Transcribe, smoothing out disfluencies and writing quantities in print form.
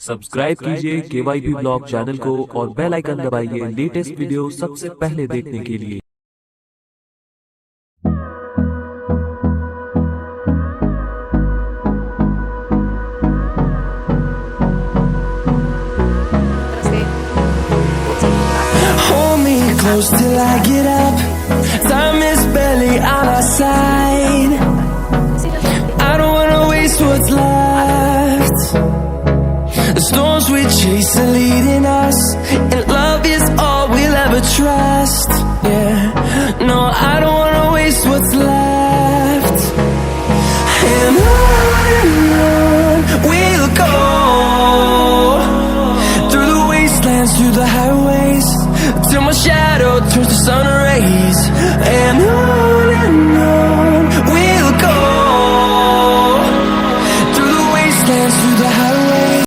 Subscribe कीजिए KYB blog channel को और बेल आइकन दबाइए लेटेस्ट वीडियो सबसे पहले देखने के लिए। Hold me close till I get up. Time is barely on our side. I don't wanna waste what's left. The storms we chase are leading us, and love is all we'll ever trust. Yeah, no, I don't wanna waste what's left. And on we'll go, through the wastelands, through the highways, till my shadow turns to sun rays. And on we'll go, through the wastelands, through the highways.